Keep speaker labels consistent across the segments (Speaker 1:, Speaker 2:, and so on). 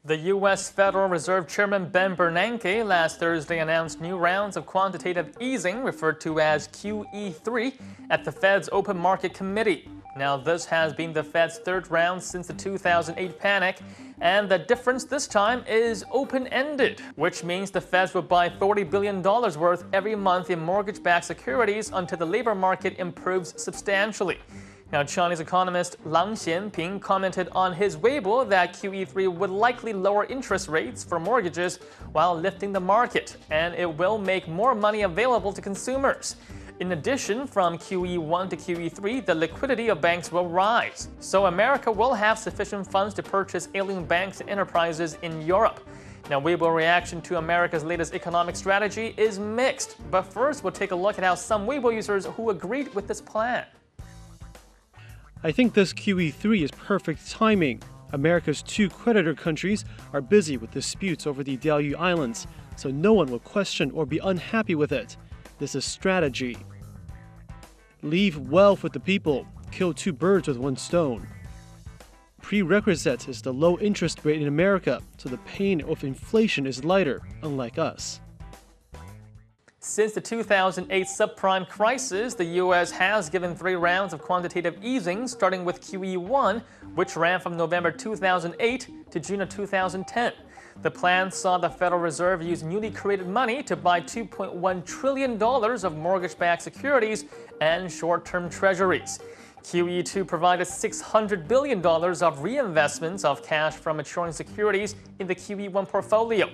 Speaker 1: The U.S. Federal Reserve Chairman Ben Bernanke last Thursday announced new rounds of quantitative easing, referred to as QE3, at the Fed's Open Market Committee. Now, this has been the Fed's third round since the 2008 panic, and the difference this time is open-ended, which means the Fed will buy $40 billion worth every month in mortgage-backed securities until the labor market improves substantially. Now, Chinese economist Lang Xianping commented on his Weibo that QE3 would likely lower interest rates for mortgages while lifting the market, and it will make more money available to consumers. In addition, from QE1 to QE3, the liquidity of banks will rise, so America will have sufficient funds to purchase ailing banks and enterprises in Europe. Now, Weibo reaction to America's latest economic strategy is mixed, but first we'll take a look at how some Weibo users who agreed with this plan.
Speaker 2: I think this QE3 is perfect timing. America's two creditor countries are busy with disputes over the Diaoyu Islands, so no one will question or be unhappy with it. This is strategy. Leave wealth with the people, kill two birds with one stone. Prerequisite is the low interest rate in America, so the pain of inflation is lighter, unlike us.
Speaker 1: Since the 2008 subprime crisis, the U.S. has given 3 rounds of quantitative easing, starting with QE1, which ran from November 2008 to June of 2010. The plan saw the Federal Reserve use newly created money to buy $2.1 trillion of mortgage-backed securities and short-term treasuries. QE2 provided $600 billion of reinvestments of cash from maturing securities in the QE1 portfolio.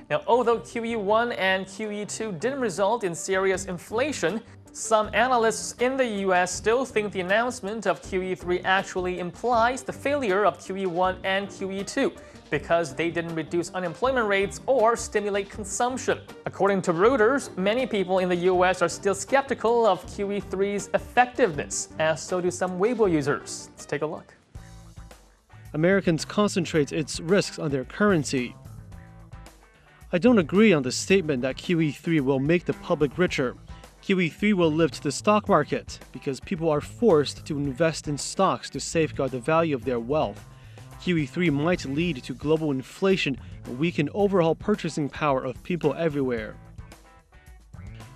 Speaker 1: Now, although QE1 and QE2 didn't result in serious inflation, some analysts in the U.S. still think the announcement of QE3 actually implies the failure of QE1 and QE2 because they didn't reduce unemployment rates or stimulate consumption. According to Reuters, many people in the U.S. are still skeptical of QE3's effectiveness, as so do some Weibo users. Let's take a look.
Speaker 2: Americans concentrate its risks on their currency. I don't agree on the statement that QE3 will make the public richer. QE3 will lift the stock market because people are forced to invest in stocks to safeguard the value of their wealth. QE3 might lead to global inflation and weaken overall purchasing power of people everywhere.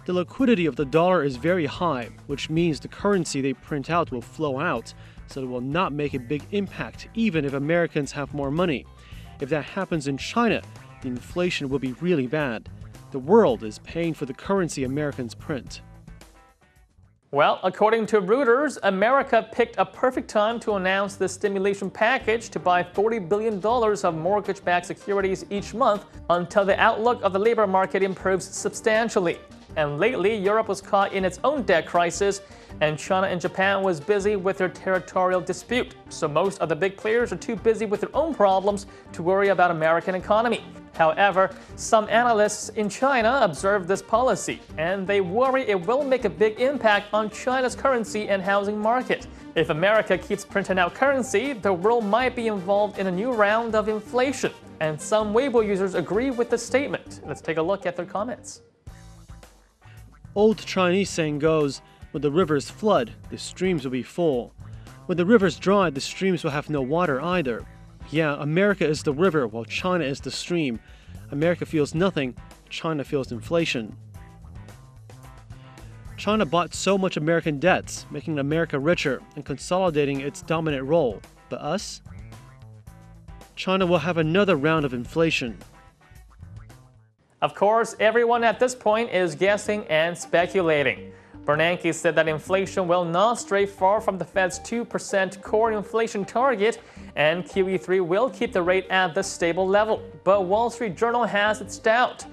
Speaker 2: The liquidity of the dollar is very high, which means the currency they print out will flow out, so it will not make a big impact even if Americans have more money. If that happens in China, the inflation will be really bad. The world is paying for the currency Americans print.
Speaker 1: Well, according to Reuters, America picked a perfect time to announce the stimulation package to buy $40 billion of mortgage-backed securities each month until the outlook of the labor market improves substantially. And lately, Europe was caught in its own debt crisis, and China and Japan was busy with their territorial dispute. So most of the big players are too busy with their own problems to worry about American economy. However, some analysts in China observe this policy, and they worry it will make a big impact on China's currency and housing market. If America keeps printing out currency, the world might be involved in a new round of inflation. And some Weibo users agree with this statement. Let's take a look at their comments.
Speaker 2: Old Chinese saying goes, when the rivers flood, the streams will be full. When the rivers dry, the streams will have no water either. Yeah, America is the river while China is the stream. America feels nothing, China feels inflation. China bought so much American debts, making America richer and consolidating its dominant role. But us? China will have another round of inflation.
Speaker 1: Of course, everyone at this point is guessing and speculating. Bernanke said that inflation will not stray far from the Fed's 2% core inflation target, and QE3 will keep the rate at this stable level. But Wall Street Journal has its doubt.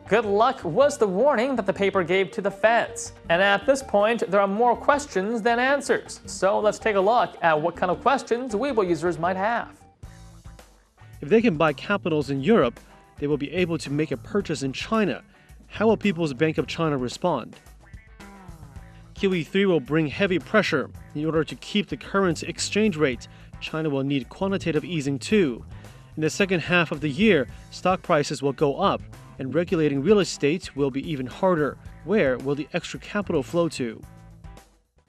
Speaker 1: Good luck was the warning that the paper gave to the Feds. And at this point, there are more questions than answers. So let's take a look at what kind of questions Weibo users might have.
Speaker 2: If they can buy capitals in Europe, they will be able to make a purchase in China. How will People's Bank of China respond? QE3 will bring heavy pressure. In order to keep the currency exchange rate, China will need quantitative easing too. In the second half of the year, stock prices will go up, and regulating real estate will be even harder. Where will the extra capital flow to?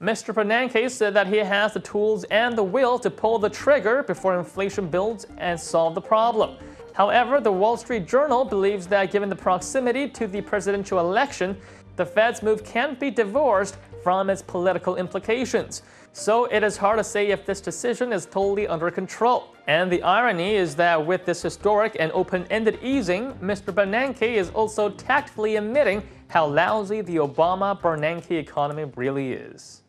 Speaker 1: Mr. Bernanke said that he has the tools and the will to pull the trigger before inflation builds and solve the problem. However, the Wall Street Journal believes that given the proximity to the presidential election, the Fed's move can't be divorced from its political implications. So it is hard to say if this decision is totally under control. And the irony is that with this historic and open-ended easing, Mr. Bernanke is also tactfully admitting how lousy the Obama-Bernanke economy really is.